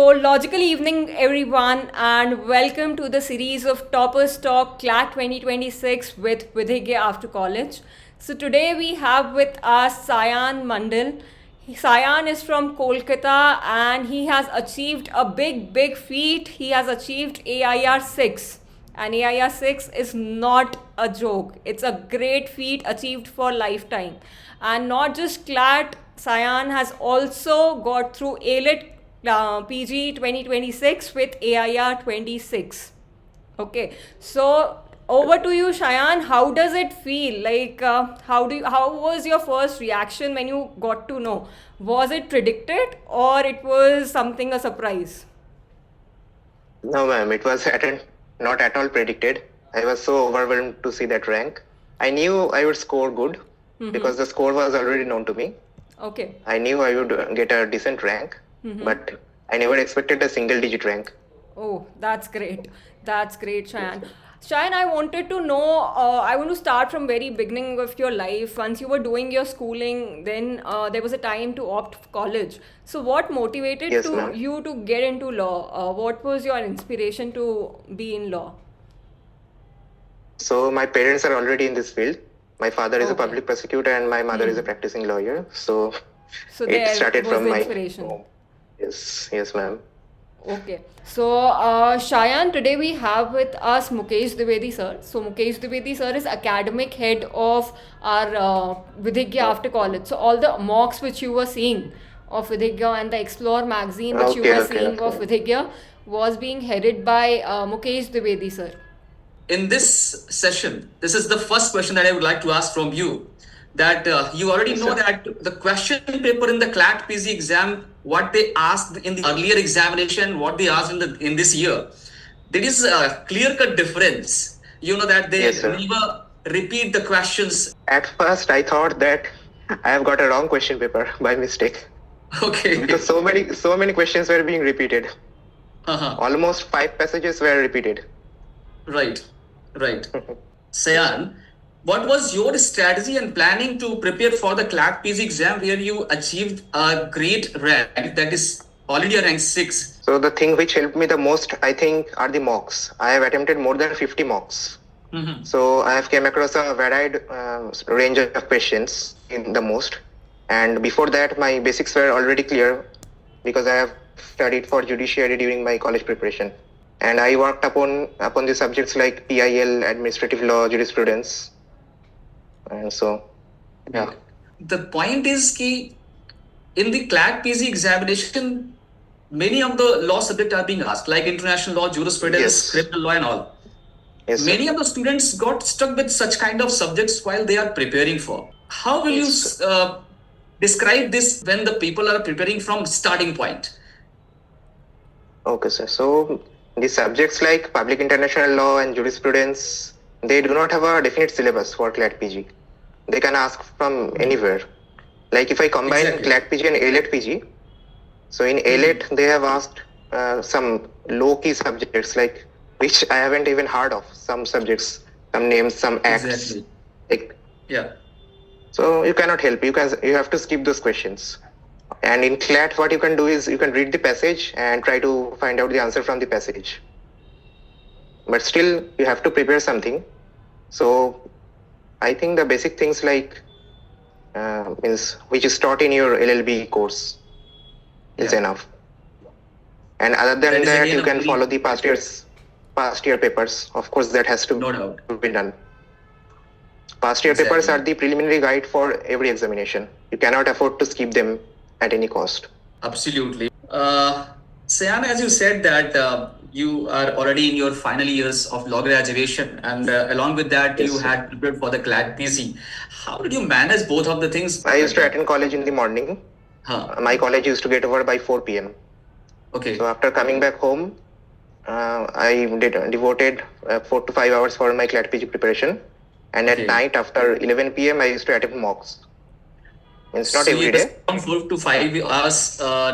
So, logical evening, everyone, and welcome to the series of Toppers Talk CLAT 2026 with Vidhigya after college. So, today we have with us Sayan Mandal. Sayan is from Kolkata and he has achieved a big feat. He has achieved AIR 6. And AIR 6 is not a joke. It's a great feat achieved for lifetime. And not just CLAT, Sayan has also got through AILET PG 2026 with AIR 26. Okay, so over to you, Sayan. How does it feel? Like, how was your first reaction when you got to know? Was it predicted or it was something a surprise? No, ma'am, it was not at all predicted. I was so overwhelmed to see that rank. I knew I would score good because the score was already known to me. Okay. I knew I would get a decent rank, but I never expected a single digit rank. Oh, that's great. That's great, Shayan. Shayan, I wanted to know, I want to start from very beginning of your life. Once you were doing your schooling, then there was a time to opt for college. So what motivated Yes, ma'am. you to get into law? What was your inspiration to be in law? So my parents are already in this field. My father is a Okay. public prosecutor and my mother is a practicing lawyer. So So it there started was from the my inspiration. home. Yes, ma'am. Okay. So, Shayan, today we have with us Mukesh Dwivedi sir. So, Mukesh Dwivedi sir is academic head of our Vidhigya after college. So, all the mocks which you were seeing of Vidhigya and the Explore magazine which you were seeing of Vidhigya was being headed by Mukesh Dwivedi sir. In this session, this is the first question that I would like to ask from you. That you already Yes, know sir. that the question paper in the CLAT PG exam, what they asked in the earlier examination, what they asked in this year, there is a clear-cut difference. You know that they Yes, sir. never repeat the questions. At first, I thought that I have got a wrong question paper by mistake Okay. because so many questions were being repeated. Uh-huh. Almost 5 passages were repeated. Right. Sayan, what was your strategy and planning to prepare for the CLAT PG exam where you achieved a great rank, that is already a rank 6? So the thing which helped me the most, I think, are the mocks. I have attempted more than 50 mocks. So I have came across a varied range of questions in the most. And before that, my basics were already clear because I have studied for judiciary during my college preparation. And I worked upon the subjects like PIL, administrative law, jurisprudence. And so, yeah. The point is that in the CLAT PG examination, many of the law subjects are being asked, like international law, jurisprudence, Yes. criminal law and all. Yes, sir. Many of the students got stuck with such kind of subjects while they are preparing for. How will Yes, you describe this when the people are preparing from starting point? Okay, sir. So the subjects like public international law and jurisprudence, they do not have a definite syllabus for CLAT PG. They can ask from anywhere. Like if I combine Exactly. CLAT PG and AILET PG, so in AILET they have asked some low-key subjects like which I haven't even heard of. Some subjects, some names, some acts. Exactly. Like, Yeah. so you cannot help. You have to skip those questions. And in CLAT, what you can do is you can read the passage and try to find out the answer from the passage. But still, you have to prepare something. So I think the basic things like which is taught in your LLB course is Yeah. enough. And other That than is that, again you a can very- follow the past year papers. Of course, that has to No doubt. be done. Past year papers Exactly. are the preliminary guide for every examination. You cannot afford to skip them at any cost. Absolutely. Sayan, as you said that you are already in your final years of law graduation, and along with that, Yes, you sir. had prepared for the CLAT PG. How did you manage both of the things? I used to attend college in the morning. Huh. My college used to get over by 4 p.m. Okay. So after coming back home, I devoted 4 to 5 hours for my CLAT PG preparation. And at Okay. night after 11 p.m., I used to attend mocks. It's not So every you day. just come 4 to 5 hours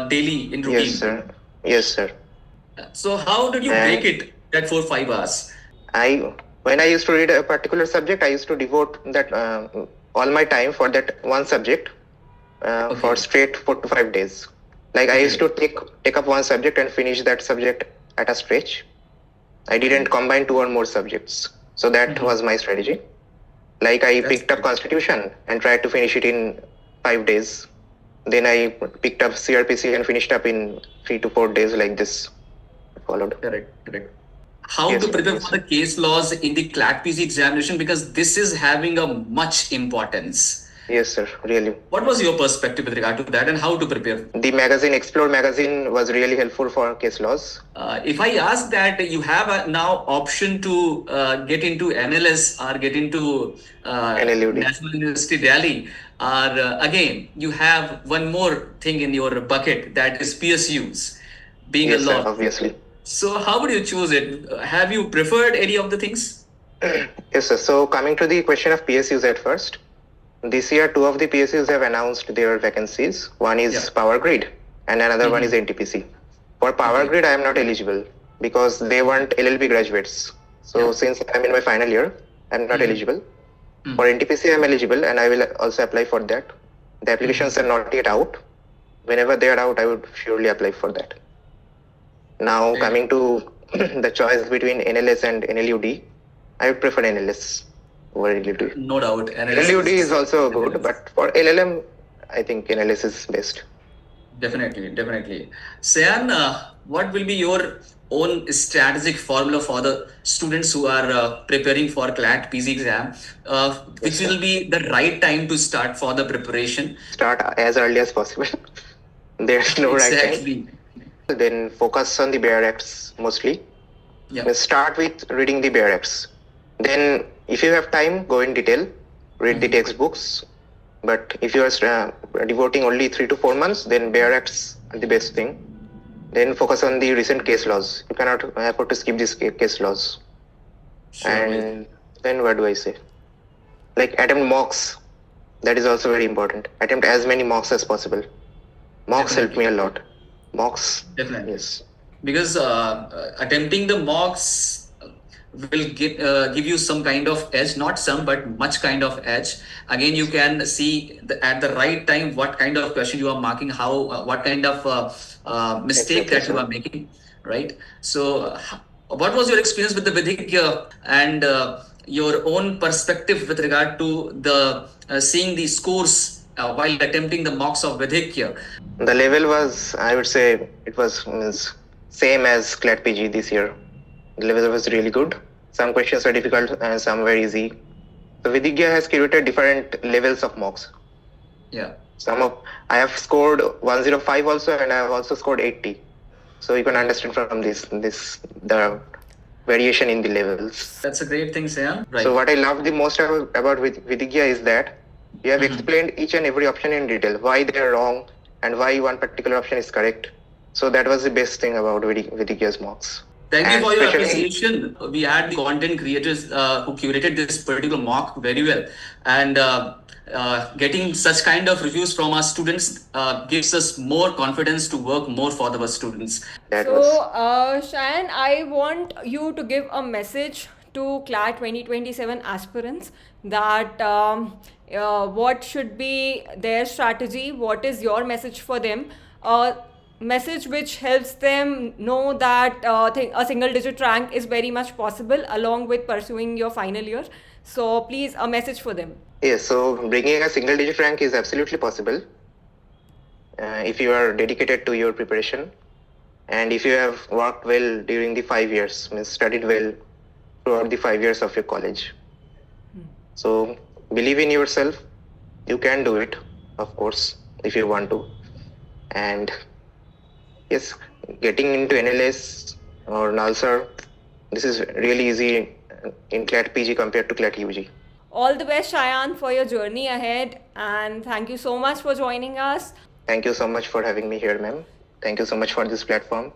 daily in routine. Yes, sir. Yes, sir. So how did you And- break it that 4-5 hours? When I used to read a particular subject, I used to devote that all my time for that one subject for straight 4 to 5 days. Like I used to take up one subject and finish that subject at a stretch. I didn't combine two or more subjects. So that was my strategy. Like I picked up Constitution and tried to finish it in 5 days. Then I picked up CRPC and finished up in 3 to 4 days, like this followed. Correct. How to prepare for the case laws in the CLAT PG examination, because this is having a much importance. Yes, sir, really. What was your perspective with regard to that and how to prepare? The magazine, Explore magazine, was really helpful for case laws. If I ask that you have now option to get into NLS or get into NLUD. National University Delhi, or again, you have one more thing in your bucket, that is PSUs, being Yes, a law. sir, obviously. So how would you choose it? Have you preferred any of the things? Yes, sir. So coming to the question of PSUs at first, this year 2 of the PSUs have announced their vacancies. One is Power Grid and another one is NTPC. For Power Grid, I am not eligible because they want LLB graduates. So since I am in my final year, I am not eligible. For NTPC, I am eligible and I will also apply for that. The applications are not yet out. Whenever they are out, I would surely apply for that. Now coming to the choice between NLS and NLUD, I would prefer NLS over NLUD. No doubt. NLUD is also good, but for LLM, I think NLS is best. Definitely. Sayan, what will be your own strategic formula for the students who are preparing for CLAT PG exam? Which will be the right time to start for the preparation? Start as early as possible. There's no right time. Then focus on the BARE Acts mostly. Start with reading the BARE Acts. Then if you have time, go in detail, read the textbooks. But if you are devoting only 3 to 4 months, then BARE Acts are the best thing. Then focus on the recent case laws. You cannot afford to skip these case laws. And then what do I say? Like attempt mocks. That is also very important. Attempt as many mocks as possible. Mocks help me a lot. Mocks. Definitely. Yes. Because attempting the mocks will give you some kind of edge, not some, but much kind of edge. Again, you can see at the right time what kind of question you are marking, how, what kind of mistake that you are making, right? So what was your experience with the Vidhigya and your own perspective with regard to the seeing the scores while attempting the mocks of Vidhigya? The level was, I would say, it was same as CLAT PG this year. The level was really good. Some questions were difficult and some were easy. So Vidhigya has curated different levels of mocks. I have scored 105 also, and I have also scored 80. So you can understand from this the variation in the levels. That's a great thing, Sayan. Right. So what I love the most about Vidhigya is that you have explained each and every option in detail, why they are wrong and why one particular option is correct. So that was the best thing about Vidhigya's mocks. Thank you for your appreciation. We had the content creators who curated this particular mock very well. And getting such kind of reviews from our students gives us more confidence to work more for our students. Sayan, I want you to give a message to CLAT 2027 aspirants that what should be their strategy, what is your message for them, message which helps them know that a single digit rank is very much possible along with pursuing your final year. So please, a message for them. Yes, so bringing a single digit rank is absolutely possible if you are dedicated to your preparation and if you have worked well during the 5 years, means studied well throughout the 5 years of your college. So believe in yourself. You can do it, of course, if you want to. And yes, getting into NLS or NALSAR, this is really easy in CLAT PG compared to CLAT UG. All the best, Sayan, for your journey ahead, and thank you so much for joining us. Thank you so much for having me here, ma'am. Thank you so much for this platform.